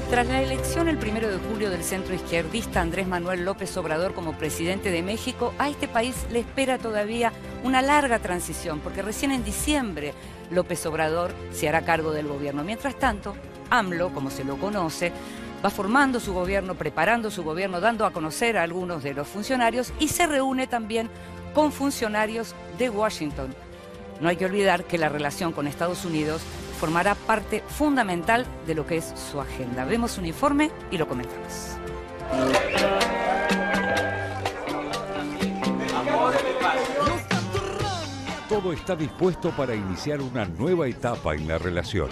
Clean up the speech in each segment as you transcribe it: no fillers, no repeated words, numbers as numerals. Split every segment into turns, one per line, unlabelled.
Tras la elección el 1 de julio del centro izquierdista Andrés Manuel López Obrador como presidente de México, a este país le espera todavía una larga transición, porque recién en diciembre López Obrador se hará cargo del gobierno. Mientras tanto, AMLO, como se lo conoce, va formando su gobierno, preparando su gobierno, dando a conocer a algunos de los funcionarios y se reúne también con funcionarios de Washington. No hay que olvidar que la relación con Estados Unidos formará parte fundamental de lo que es su agenda. Vemos un informe y lo comentamos.
Todo está dispuesto para iniciar una nueva etapa en la relación.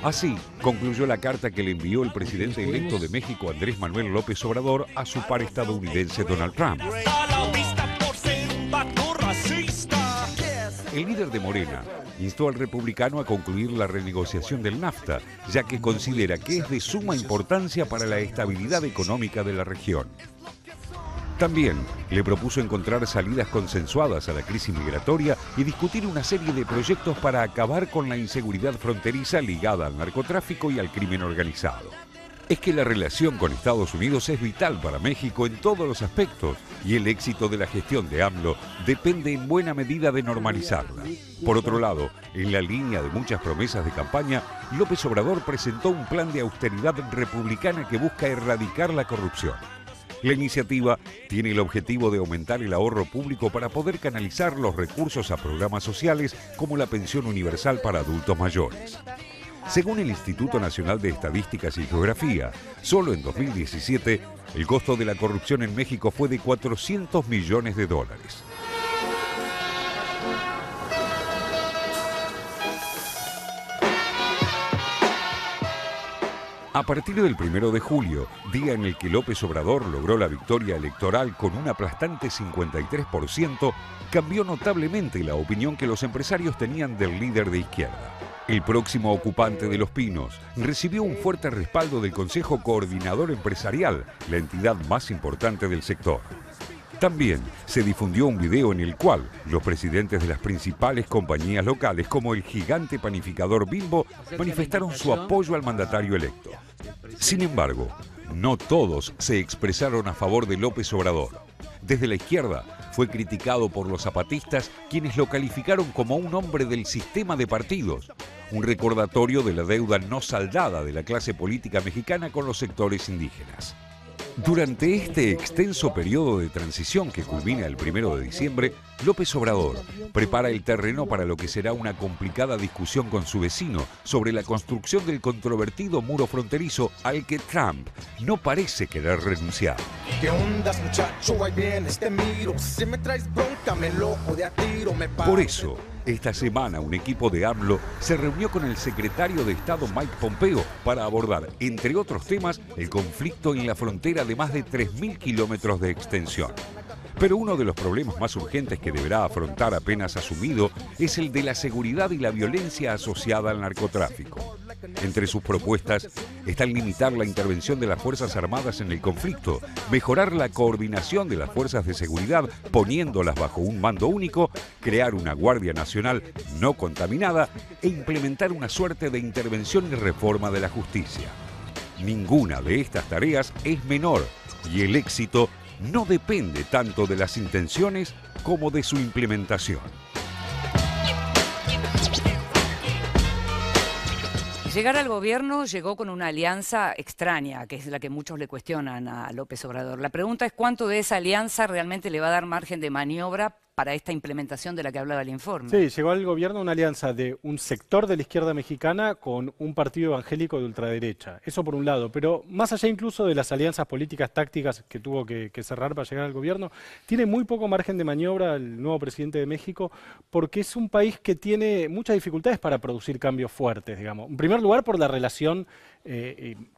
Así concluyó la carta que le envió el presidente electo de México, Andrés Manuel López Obrador, a su par estadounidense Donald Trump. El líder de Morena instó al republicano a concluir la renegociación del NAFTA, ya que considera que es de suma importancia para la estabilidad económica de la región. También le propuso encontrar salidas consensuadas a la crisis migratoria y discutir una serie de proyectos para acabar con la inseguridad fronteriza ligada al narcotráfico y al crimen organizado. Es que la relación con Estados Unidos es vital para México en todos los aspectos y el éxito de la gestión de AMLO depende en buena medida de normalizarla. Por otro lado, en la línea de muchas promesas de campaña, López Obrador presentó un plan de austeridad republicana que busca erradicar la corrupción. La iniciativa tiene el objetivo de aumentar el ahorro público para poder canalizar los recursos a programas sociales como la pensión universal para adultos mayores. Según el Instituto Nacional de Estadísticas y Geografía, solo en 2017 el costo de la corrupción en México fue de $400 millones. A partir del 1 de julio, día en el que López Obrador logró la victoria electoral con un aplastante 53%, cambió notablemente la opinión que los empresarios tenían del líder de izquierda. El próximo ocupante de Los Pinos recibió un fuerte respaldo del Consejo Coordinador Empresarial, la entidad más importante del sector. También se difundió un video en el cual los presidentes de las principales compañías locales, como el gigante panificador Bimbo, manifestaron su apoyo al mandatario electo. Sin embargo, no todos se expresaron a favor de López Obrador. Desde la izquierda fue criticado por los zapatistas, quienes lo calificaron como un hombre del sistema de partidos, un recordatorio de la deuda no saldada de la clase política mexicana con los sectores indígenas. Durante este extenso periodo de transición que culmina el 1 de diciembre, López Obrador prepara el terreno para lo que será una complicada discusión con su vecino sobre la construcción del controvertido muro fronterizo al que Trump no parece querer renunciar.
¿Qué ondas, muchacho? Ahí viene te miro. Si me traes bronca, me lojo de a tiro, me paro.
Por eso, esta semana un equipo de AMLO se reunió con el secretario de Estado Mike Pompeo para abordar, entre otros temas, el conflicto en la frontera de más de 3.000 kilómetros de extensión. Pero uno de los problemas más urgentes que deberá afrontar apenas asumido es el de la seguridad y la violencia asociada al narcotráfico. Entre sus propuestas están limitar la intervención de las Fuerzas Armadas en el conflicto, mejorar la coordinación de las fuerzas de seguridad poniéndolas bajo un mando único, crear una Guardia Nacional no contaminada e implementar una suerte de intervención y reforma de la justicia. Ninguna de estas tareas es menor y el éxito no depende tanto de las intenciones como de su implementación.
Llegar al gobierno llegó con una alianza extraña, que es la que muchos le cuestionan a López Obrador. La pregunta es cuánto de esa alianza realmente le va a dar margen de maniobra para esta implementación de la que hablaba el informe.
Sí, llegó al gobierno una alianza de un sector de la izquierda mexicana con un partido evangélico de ultraderecha. Eso por un lado, pero más allá incluso de las alianzas políticas tácticas que tuvo que cerrar para llegar al gobierno, tiene muy poco margen de maniobra el nuevo presidente de México porque es un país que tiene muchas dificultades para producir cambios fuertes, digamos. En primer lugar, por la relación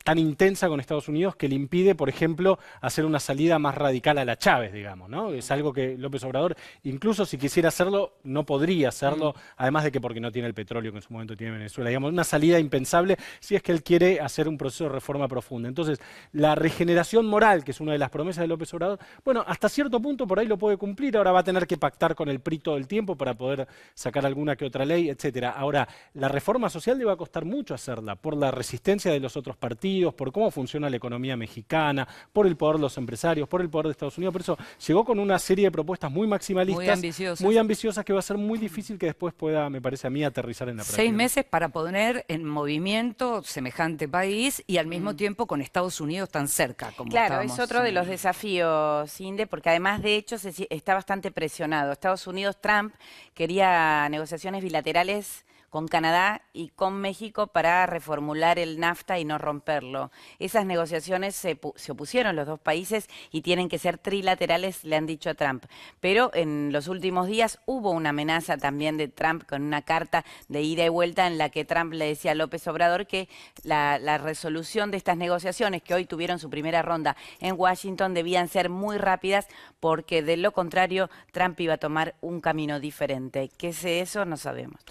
tan intensa con Estados Unidos que le impide, por ejemplo, hacer una salida más radical a la Chávez, digamos, ¿no? Es algo que López Obrador incluso si quisiera hacerlo, no podría hacerlo, además de que porque no tiene el petróleo que en su momento tiene Venezuela. Digamos, una salida impensable si es que él quiere hacer un proceso de reforma profunda. Entonces, la regeneración moral, que es una de las promesas de López Obrador, bueno, hasta cierto punto por ahí lo puede cumplir, ahora va a tener que pactar con el PRI todo el tiempo para poder sacar alguna que otra ley, etcétera. Ahora, la reforma social le va a costar mucho hacerla, por la resistencia de los otros partidos, por cómo funciona la economía mexicana, por el poder de los empresarios, por el poder de Estados Unidos. Por eso llegó con una serie de propuestas muy maximalistas, muy ambiciosas, que va a ser muy difícil que después pueda, me parece a mí, aterrizar en la práctica.
6 meses para poner en movimiento semejante país y al mismo tiempo con Estados Unidos tan cerca como
Claro, es otro de los desafíos, Inde, porque además de hecho está bastante presionado. Estados Unidos, Trump, quería negociaciones bilaterales con Canadá y con México para reformular el NAFTA y no romperlo. Esas negociaciones se opusieron los dos países y tienen que ser trilaterales, le han dicho a Trump. Pero en los últimos días hubo una amenaza también de Trump con una carta de ida y vuelta en la que Trump le decía a López Obrador que la resolución de estas negociaciones, que hoy tuvieron su primera ronda en Washington, debían ser muy rápidas porque de lo contrario Trump iba a tomar un camino diferente. ¿Qué es eso? No sabemos.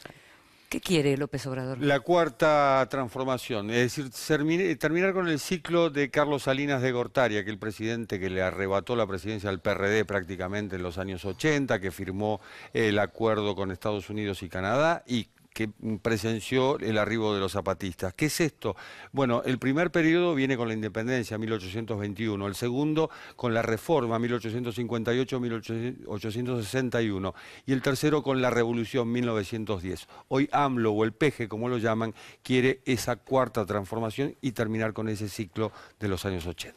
¿Qué quiere López Obrador?
La cuarta transformación, es decir, terminar con el ciclo de Carlos Salinas de Gortari, aquel presidente que le arrebató la presidencia al PRD prácticamente en los años 80, que firmó el acuerdo con Estados Unidos y Canadá y que presenció el arribo de los zapatistas. ¿Qué es esto? Bueno, el primer periodo viene con la independencia, 1821, el segundo con la reforma, 1858-1861, y el tercero con la revolución, 1910. Hoy AMLO, o el PG, como lo llaman, quiere esa cuarta transformación y terminar con ese ciclo de los años 80.